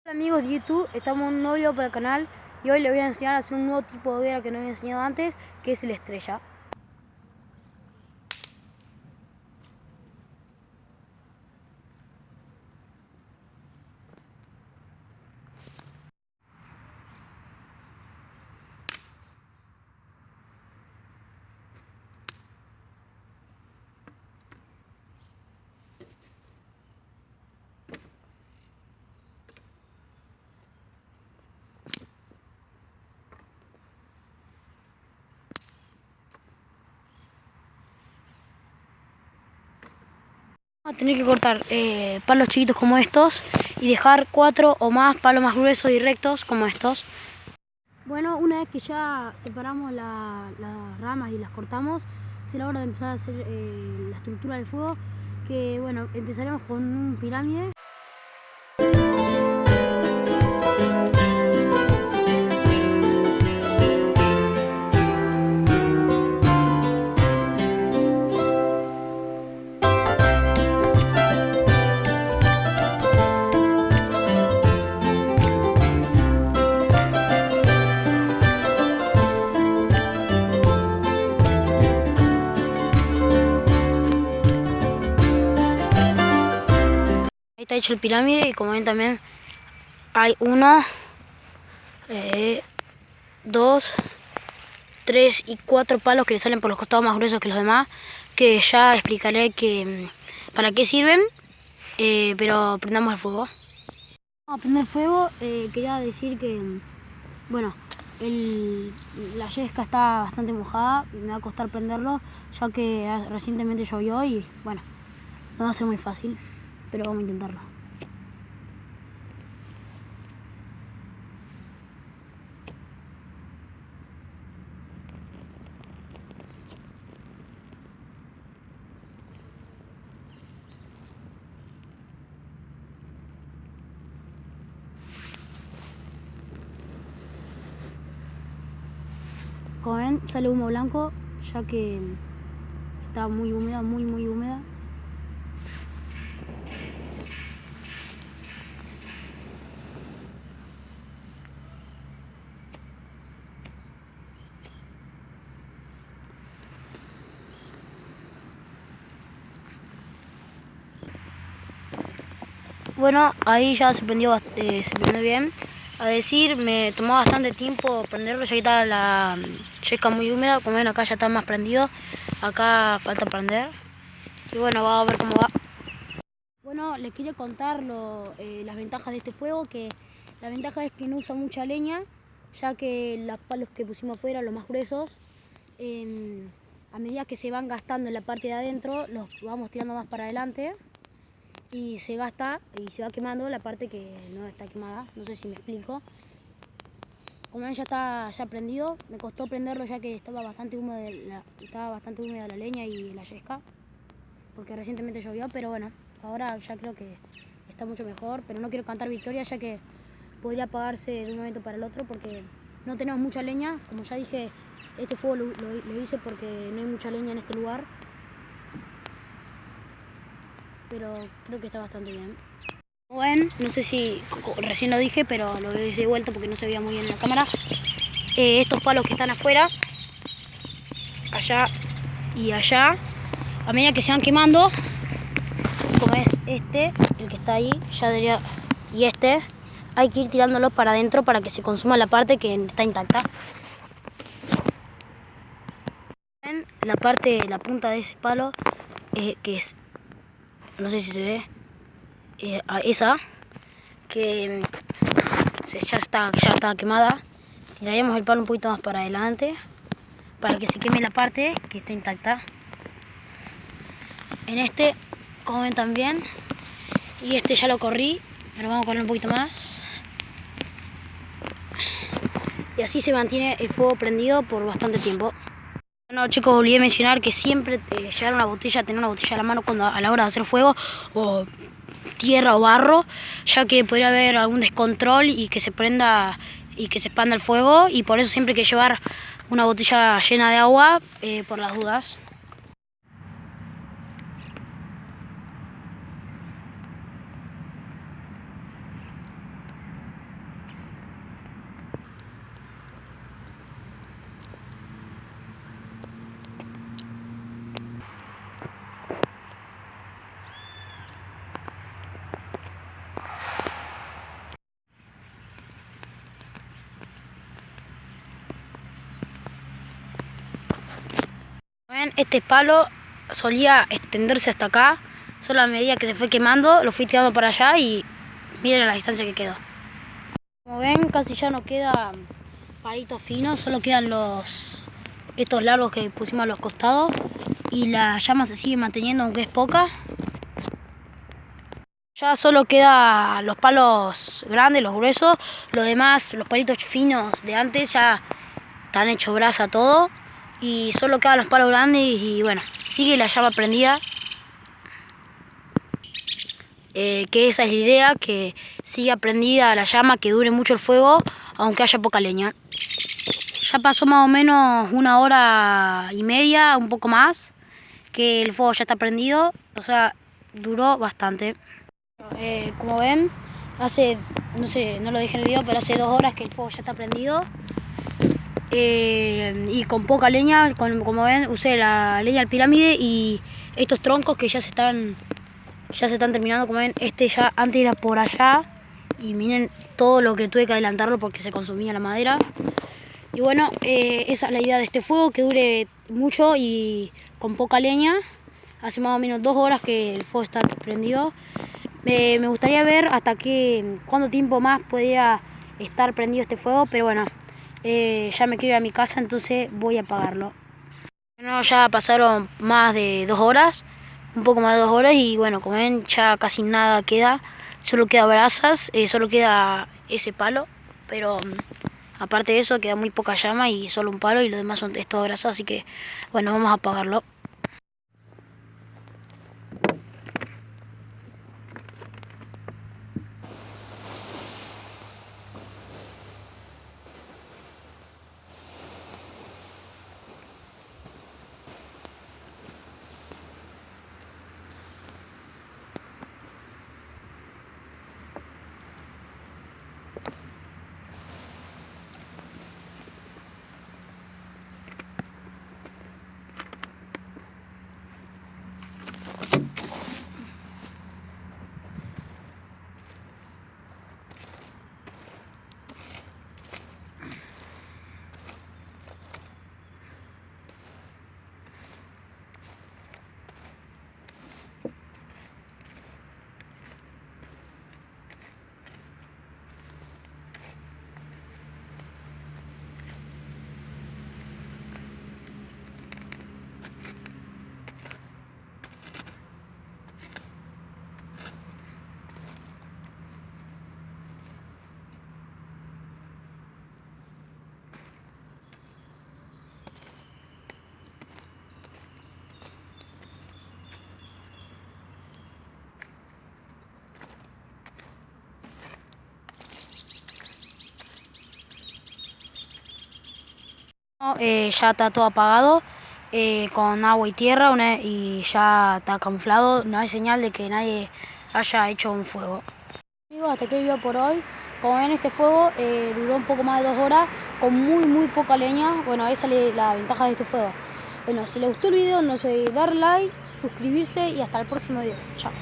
Hola amigos de YouTube, estamos en un nuevo video para el canal y hoy les voy a enseñar a hacer un nuevo tipo de hoguera que no había enseñado antes, que es el estrella. Vamos a tener que cortar palos chiquitos como estos y dejar 4 o más palos más gruesos y rectos como estos. Bueno, una vez que ya separamos las ramas y las cortamos, es la hora de empezar a hacer la estructura del fuego, que bueno, empezaremos con un pirámide. Ahí está hecho el pirámide y como ven también hay 1, 2, 3 y 4 palos que le salen por los costados más gruesos que los demás, que ya explicaré para qué sirven, pero prendamos el fuego. Vamos a prender fuego. Quería decir que, bueno, la yesca está bastante mojada y me va a costar prenderlo, ya que recientemente llovió y bueno, no va a ser muy fácil, pero vamos a intentarlo. Como ven, sale humo blanco, ya que está muy húmeda, muy húmeda. Bueno, ahí ya se prendió bien. A decir, me tomó bastante tiempo prenderlo, ya que estaba la yesca muy húmeda. Como ven, acá ya está más prendido. Acá falta prender. Y bueno, vamos a ver cómo va. Bueno, les quería contar las ventajas de este fuego, que la ventaja es que no usa mucha leña, ya que los palos que pusimos afuera, los más gruesos, a medida que se van gastando en la parte de adentro, los vamos tirando más para adelante y se gasta y se va quemando la parte que no está quemada. No sé si me explico. Como ven, ya está prendido. Me costó prenderlo ya que estaba bastante húmeda la leña y la yesca, porque recientemente llovió, pero bueno, ahora ya creo que está mucho mejor. Pero no quiero cantar victoria, ya que podría apagarse de un momento para el otro, porque no tenemos mucha leña. Como ya dije, este fuego lo hice porque no hay mucha leña en este lugar, pero creo que está bastante bien. Como ven, no sé si recién lo dije, pero lo hice de vuelta porque no se veía muy bien en la cámara. Estos palos que están afuera, allá y allá, a medida que se van quemando, como es el que está ahí, ya debería, y hay que ir tirándolo para adentro para que se consuma la parte que está intacta. ¿Ven? La punta de ese palo, que es, no sé si se ve, esa, que ya está quemada. Tiraríamos el palo un poquito más para adelante, para que se queme la parte que está intacta. En como ven también, y ya lo corrí, pero vamos a correr un poquito más. Y así se mantiene el fuego prendido por bastante tiempo. Bueno chicos, olvidé mencionar que siempre llevar una botella, tener una botella a la mano a la hora de hacer fuego, o tierra o barro, ya que podría haber algún descontrol y que se prenda y que se expanda el fuego, y por eso siempre hay que llevar una botella llena de agua por las dudas. este palo solía extenderse hasta acá. Solo a medida que se fue quemando, lo fui tirando para allá y miren la distancia que quedó. Como ven, casi ya no queda palitos finos, solo quedan estos largos que pusimos a los costados. Y la llama se sigue manteniendo, aunque es poca. Ya solo queda los palos grandes, los gruesos. Los demás, los palitos finos de antes ya están hechos brasa todo. Y solo quedan los palos grandes y bueno, sigue la llama prendida. Que esa es la idea, que siga prendida la llama, que dure mucho el fuego, aunque haya poca leña. Ya pasó más o menos 1 hora y media, un poco más, que el fuego ya está prendido, o sea, duró bastante. Como ven, hace, no sé, no lo dije en el video, pero hace 2 horas que el fuego ya está prendido. Y con poca leña, como ven, usé la leña al pirámide y estos troncos que ya se están terminando. Como ven, este ya antes era por allá y miren todo lo que tuve que adelantarlo porque se consumía la madera. Y bueno, esa es la idea de este fuego, que dure mucho y con poca leña. Hace más o menos 2 horas que el fuego está prendido. Me gustaría ver hasta cuánto tiempo más podría estar prendido este fuego, pero bueno, ya me quiero ir a mi casa, entonces voy a apagarlo. Bueno, ya pasaron más de 2 horas, un poco más de 2 horas, y bueno, como ven, ya casi nada queda. Solo queda brasas, solo queda ese palo, pero aparte de eso queda muy poca llama y solo un palo, y lo demás es todo brasa, así que bueno, vamos a apagarlo. Ya está todo apagado, con agua y tierra, y ya está camuflado. No hay señal de que nadie haya hecho un fuego. Amigos, hasta aquí el video por hoy. Como ven, este fuego duró un poco más de 2 horas con muy poca leña. Bueno, esa es la ventaja de este fuego. Bueno, si les gustó el video, no se olviden dar like, suscribirse y hasta el próximo video. Chao.